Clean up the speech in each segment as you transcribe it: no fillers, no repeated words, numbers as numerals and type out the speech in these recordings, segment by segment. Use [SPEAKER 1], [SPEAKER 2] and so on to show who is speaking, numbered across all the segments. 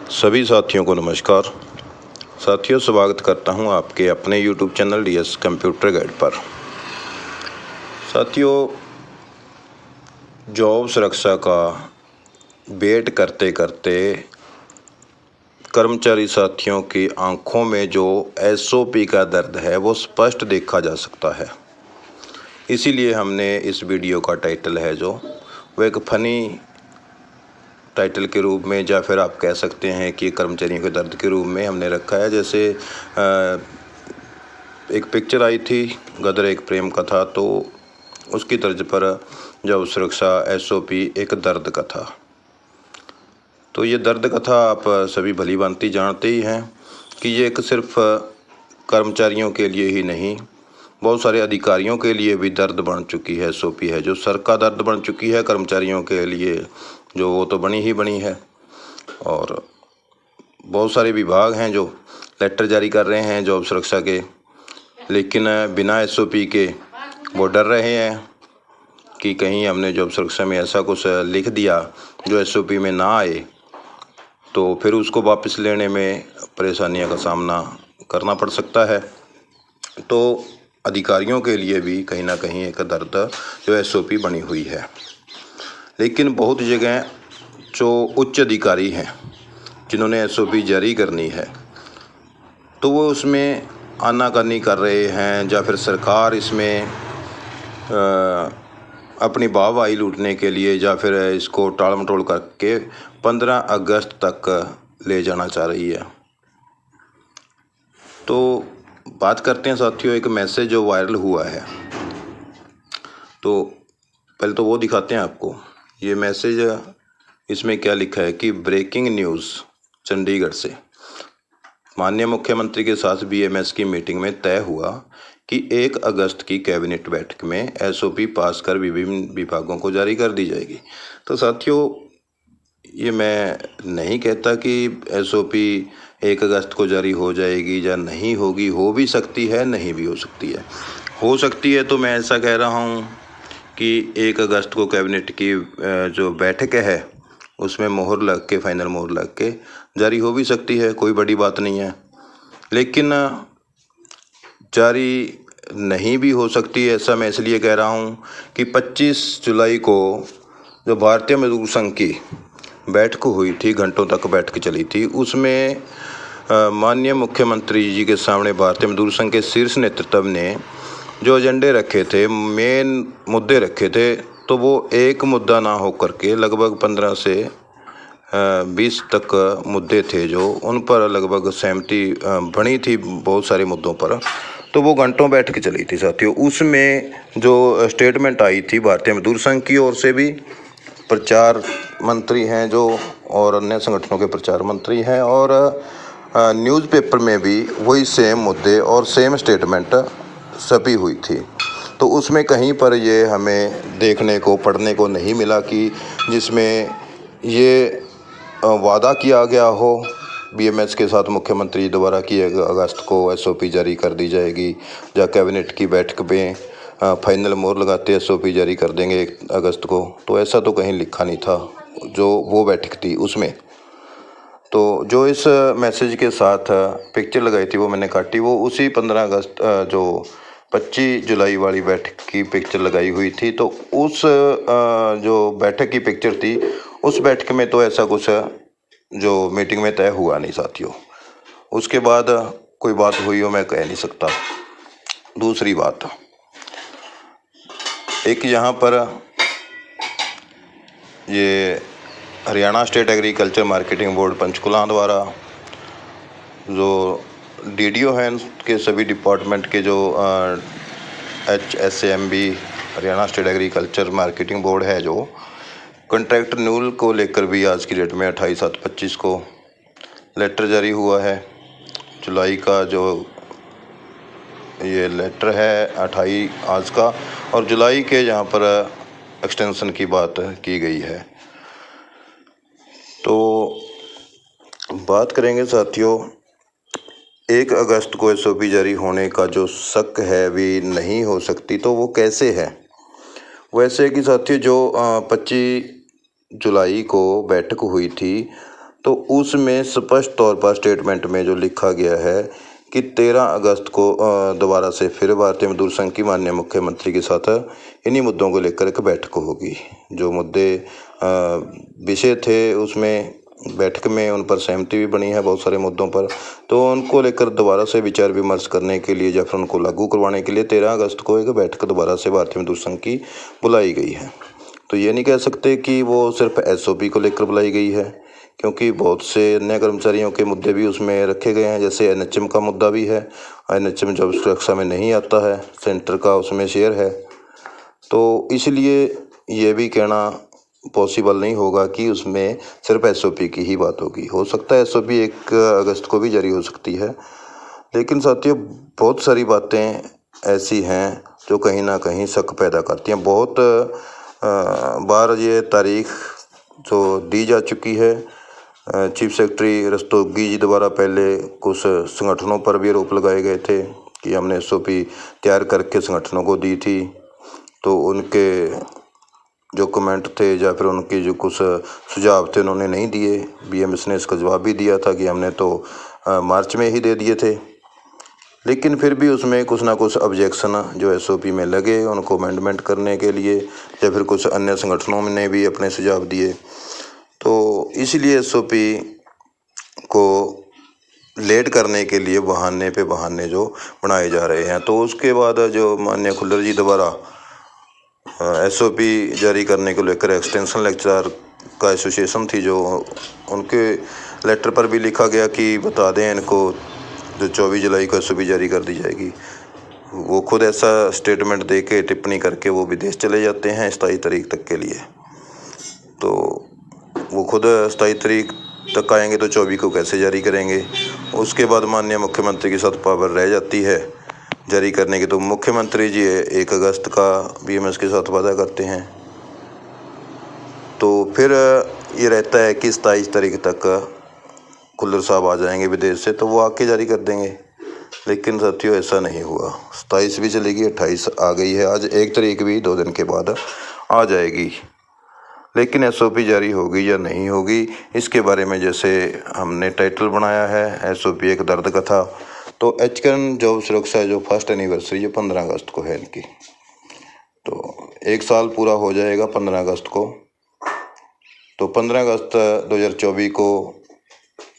[SPEAKER 1] सभी साथियों को नमस्कार। साथियों, स्वागत करता हूं आपके अपने YouTube channel DS computer guide पर। साथियों, जॉब सुरक्षा का वेट करते करते कर्मचारी साथियों की आंखों में जो SOP का दर्द है वो स्पष्ट देखा जा सकता है। इसीलिए हमने इस वीडियो का टाइटल है जो वो एक फनी टाइटल के रूप में, या फिर आप कह सकते हैं कि कर्मचारियों के दर्द के रूप में हमने रखा है। जैसे एक पिक्चर आई थी गदर एक प्रेम कथा, तो उसकी तर्ज पर जॉब सुरक्षा SOP एक दर्द कथा। तो ये दर्द कथा आप सभी भली भांति जानते ही हैं कि ये एक सिर्फ कर्मचारियों के लिए ही नहीं, बहुत सारे अधिकारियों के लिए भी दर्द बन चुकी है। SOP है जो सर का दर्द बन चुकी है, कर्मचारियों के लिए जो वो तो बनी ही बनी है। और बहुत सारे विभाग हैं जो लेटर जारी कर रहे हैं जॉब सुरक्षा के, लेकिन बिना SOP के वो डर रहे हैं कि कहीं हमने जॉब सुरक्षा में ऐसा कुछ लिख दिया जो SOP में ना आए तो फिर उसको वापस लेने में परेशानियों का सामना करना पड़ सकता है। तो अधिकारियों के लिए भी कहीं ना कहीं एक दर्द जो SOP बनी हुई है। लेकिन बहुत जगह जो उच्च अधिकारी हैं जिन्होंने SOP जारी करनी है तो वो उसमें आनाकानी कर रहे हैं, या फिर सरकार इसमें अपनी वाहवाही लूटने के लिए या फिर इसको टाल मटोल करके 15 अगस्त तक ले जाना चाह रही है। तो बात करते हैं साथियों एक मैसेज जो वायरल हुआ है। तो पहले तो वो दिखाते हैं आपको ये मैसेज। इसमें क्या लिखा है कि ब्रेकिंग न्यूज़ चंडीगढ़ से, माननीय मुख्यमंत्री के साथ BMS की मीटिंग में तय हुआ कि 1 अगस्त की कैबिनेट बैठक में SOP पास कर विभिन्न विभागों को जारी कर दी जाएगी। तो साथियों, ये मैं नहीं कहता कि SOP 1 अगस्त को जारी हो जाएगी या नहीं होगी, हो भी सकती है, नहीं भी हो सकती है। हो सकती है तो मैं ऐसा कह रहा हूँ कि 1 अगस्त को कैबिनेट की जो बैठक है उसमें मोहर लग के, फाइनल मोहर लग के जारी हो भी सकती है, कोई बड़ी बात नहीं है। लेकिन जारी नहीं भी हो सकती है, ऐसा मैं इसलिए कह रहा हूँ कि 25 जुलाई को जो भारतीय मजदूर संघ की बैठक हुई थी, घंटों तक बैठक चली थी, उसमें माननीय मुख्यमंत्री जी के सामने भारतीय मजदूर संघ के शीर्ष नेतृत्व ने जो एजेंडे रखे थे, मेन मुद्दे रखे थे, तो वो एक मुद्दा ना हो करके लगभग 15 से 20 तक मुद्दे थे जो उन पर लगभग सहमति बनी थी बहुत सारे मुद्दों पर। तो वो घंटों बैठक चली थी साथियों। उसमें जो स्टेटमेंट आई थी भारतीय मजदूर संघ की ओर से भी, प्रचार मंत्री हैं जो और अन्य संगठनों के प्रचार मंत्री हैं, और न्यूज़पेपर में भी वही सेम मुद्दे और सेम स्टेटमेंट छपी हुई थी। तो उसमें कहीं पर ये हमें देखने को, पढ़ने को नहीं मिला कि जिसमें ये वादा किया गया हो BMS के साथ मुख्यमंत्री द्वारा कि 1 अगस्त को SOP जारी कर दी जाएगी, या कैबिनेट की बैठक में फाइनल मोहर लगाते SOP जारी कर देंगे 1 अगस्त को। तो ऐसा तो कहीं लिखा नहीं था जो वो बैठक थी उसमें। तो जो इस मैसेज के साथ पिक्चर लगाई थी वो मैंने काटी, वो उसी 15 अगस्त जो 25 जुलाई वाली बैठक की पिक्चर लगाई हुई थी। तो उस जो बैठक की पिक्चर थी, उस बैठक में तो ऐसा कुछ जो मीटिंग में तय हुआ नहीं साथियों। उसके बाद कोई बात हुई हो मैं कह नहीं सकता। दूसरी बात, एक यहाँ पर ये Haryana state agriculture marketing board Panchkula द्वारा जो DDO हैं के सभी डिपार्टमेंट के जो HSAMB Haryana state agriculture marketing board है, जो कॉन्ट्रैक्ट न्यूल को लेकर भी आज की डेट में 28/7/25 को लेटर जारी हुआ है। जुलाई का जो ये लेटर है 28 आज का, और जुलाई के यहाँ पर एक्सटेंशन की बात की गई है। तो बात करेंगे साथियों 1 अगस्त को SOP जारी होने का जो शक है भी नहीं हो सकती, तो वो कैसे है? वैसे कि साथियों जो 25 जुलाई को बैठक हुई थी, तो उसमें स्पष्ट तौर पर स्टेटमेंट में जो लिखा गया है कि 13 अगस्त को दोबारा से फिर भारतीय मजदूर संघ की माननीय मुख्यमंत्री के साथ इन्हीं मुद्दों को लेकर एक बैठक होगी। जो मुद्दे विषय थे उसमें बैठक में उन पर सहमति भी बनी है बहुत सारे मुद्दों पर, तो उनको लेकर दोबारा से विचार विमर्श करने के लिए या फिर उनको लागू करवाने के लिए 13 अगस्त को एक बैठक दोबारा से भारतीय मजदूर संघ की बुलाई गई है। तो ये नहीं कह सकते कि वो सिर्फ एसओपी को लेकर बुलाई गई है, क्योंकि बहुत से अन्य कर्मचारियों के मुद्दे भी उसमें रखे गए हैं। जैसे एनएचएम का मुद्दा भी है, एनएचएम जब सुरक्षा में नहीं आता है, सेंटर का उसमें शेयर है, तो इसलिए ये भी कहना पॉसिबल नहीं होगा कि उसमें सिर्फ एसओपी की ही बात होगी। हो सकता है एसओपी 1 अगस्त को भी जारी हो सकती है, लेकिन साथियों बहुत सारी बातें ऐसी हैं जो कहीं ना कहीं शक पैदा करती हैं। बहुत बार ये तारीख जो दी जा चुकी है, चीफ सेक्रेटरी रस्तोगी जी द्वारा पहले कुछ संगठनों पर भी आरोप लगाए गए थे कि हमने एसओपी तैयार करके संगठनों को दी थी, तो उनके जो कमेंट थे या फिर उनके जो कुछ सुझाव थे उन्होंने नहीं दिए। बीएमएस ने इसका जवाब भी दिया था कि हमने तो मार्च में ही दे दिए थे, लेकिन फिर भी उसमें कुछ ना कुछ ऑब्जेक्शन जो एसओपी में लगे उनको अमेंडमेंट करने के लिए, या फिर कुछ अन्य संगठनों ने भी अपने सुझाव दिए। तो इसलिए एसओपी को लेट करने के लिए बहाने पे बहाने जो बनाए जा रहे हैं। तो उसके बाद जो माननीय खुल्लर जी द्वारा एसओपी जारी करने को लेकर एक्सटेंशन लेक्चरर का एसोसिएशन थी, जो उनके लेटर पर भी लिखा गया कि बता दें इनको जो 24 जुलाई को एसओपी जारी कर दी जाएगी। वो खुद ऐसा स्टेटमेंट दे के टिप्पणी करके वो विदेश चले जाते हैं 27 तारीख तक के लिए। तो वो खुद 27 तारीख तक आएंगे तो 24 को कैसे जारी करेंगे। उसके बाद माननीय मुख्यमंत्री के साथ पावर रह जाती है जारी करने की, तो मुख्यमंत्री जी 1 अगस्त का बीएमएस के साथ वादा करते हैं। तो फिर ये रहता है कि 27 तारीख तक खुल्लर साहब आ जाएंगे विदेश से, तो वो आके जारी कर देंगे। लेकिन साथियों ऐसा नहीं हुआ, 27 भी चलेगी, 28 आ गई है, आज 1 तारीख भी 2 दिन के बाद आ जाएगी। लेकिन एसओपी जारी होगी या नहीं होगी, इसके बारे में जैसे हमने टाइटल बनाया है एसओपी एक दर्द कथा, तो एचकेएन जॉब सुरक्षा जो फर्स्ट एनिवर्सरी जो 15 अगस्त को है इनकी, तो 1 साल पूरा हो जाएगा 15 अगस्त को। तो 15 अगस्त 2024 को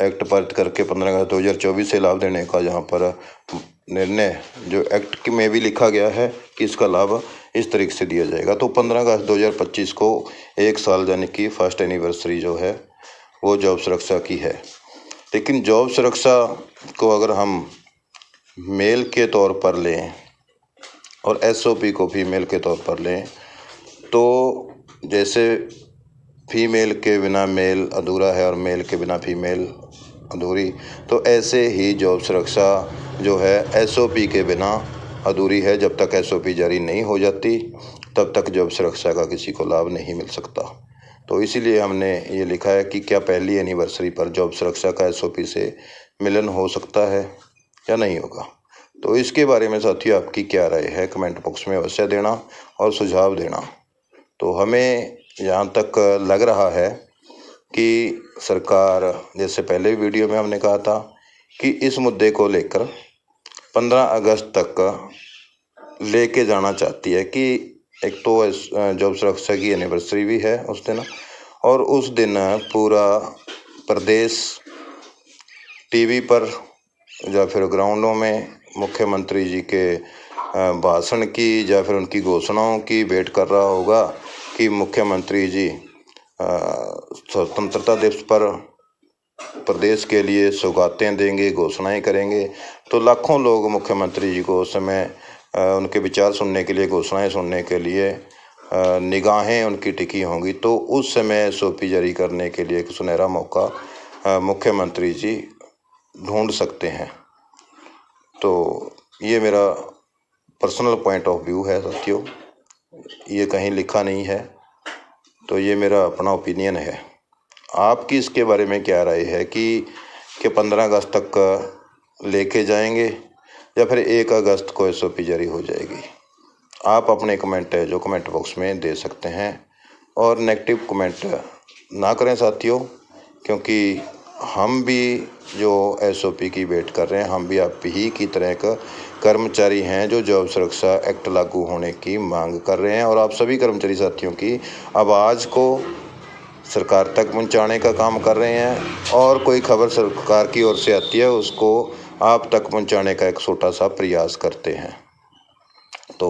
[SPEAKER 1] एक्ट पारित करके 15 अगस्त 2024 से लाभ देने का जहाँ पर निर्णय जो एक्ट में भी लिखा गया है कि इसका लाभ इस तरीके से दिया जाएगा। तो 15 अगस्त 2025 को 1 साल यानी कि फर्स्ट एनिवर्सरी जो है वो जॉब सुरक्षा की है। लेकिन जॉब सुरक्षा को अगर हम मेल के तौर पर लें और एसओपी को फीमेल के तौर पर लें, तो जैसे फीमेल के बिना मेल अधूरा है और मेल के बिना फीमेल अधूरी, तो ऐसे ही जॉब सुरक्षा जो है एसओपी के बिना अधूरी है। जब तक एसओपी जारी नहीं हो जाती तब तक जॉब सुरक्षा का किसी को लाभ नहीं मिल सकता। तो इसीलिए हमने ये लिखा है कि क्या पहली एनिवर्सरी पर जॉब सुरक्षा का एसओपी से मिलन हो सकता है या नहीं होगा। तो इसके बारे में साथियों आपकी क्या राय है, कमेंट बॉक्स में अवश्य देना और सुझाव देना। तो हमें जहाँ तक लग रहा है कि सरकार, जैसे पहले वीडियो में हमने कहा था कि इस मुद्दे को लेकर 15 अगस्त तक लेके जाना चाहती है कि एक तो जॉब सुरक्षा की एनिवर्सरी भी है उस दिन, और उस दिन पूरा प्रदेश टीवी पर या फिर ग्राउंडों में मुख्यमंत्री जी के भाषण की या फिर उनकी घोषणाओं की वेट कर रहा होगा कि मुख्यमंत्री जी स्वतंत्रता दिवस पर प्रदेश के लिए सौगातें देंगे, घोषणाएं करेंगे। तो लाखों लोग मुख्यमंत्री जी को उस समय उनके विचार सुनने के लिए, घोषणाएं सुनने के लिए निगाहें उनकी टिकी होंगी। तो उस समय एसओपी जारी करने के लिए एक सुनहरा मौका मुख्यमंत्री जी ढूंढ सकते हैं। तो ये मेरा पर्सनल पॉइंट ऑफ व्यू है साथियों, ये कहीं लिखा नहीं है, तो ये मेरा अपना ओपिनियन है। आपकी इसके बारे में क्या राय है कि 15 अगस्त तक लेके जाएंगे या फिर 1 अगस्त को एसओपी जारी हो जाएगी। आप अपने कमेंट जो कमेंट बॉक्स में दे सकते हैं, और नेगेटिव कमेंट ना करें साथियों, क्योंकि हम भी जो एसओपी की वेट कर रहे हैं, हम भी आप ही की तरह का कर्मचारी हैं जो जॉब सुरक्षा एक्ट लागू होने की मांग कर रहे हैं और आप सभी कर्मचारी साथियों की आवाज़ को सरकार तक पहुंचाने का काम कर रहे हैं और कोई खबर सरकार की ओर से आती है उसको आप तक पहुंचाने का एक छोटा सा प्रयास करते हैं। तो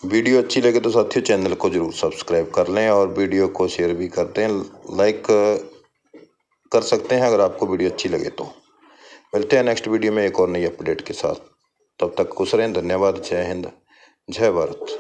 [SPEAKER 1] वीडियो अच्छी लगे तो साथियों चैनल को ज़रूर सब्सक्राइब कर लें और वीडियो को शेयर भी कर दें, लाइक कर सकते हैं अगर आपको वीडियो अच्छी लगे तो। मिलते हैं नेक्स्ट वीडियो में एक और नई अपडेट के साथ, तब तक खुश रहें। धन्यवाद। जय हिंद, जय भारत।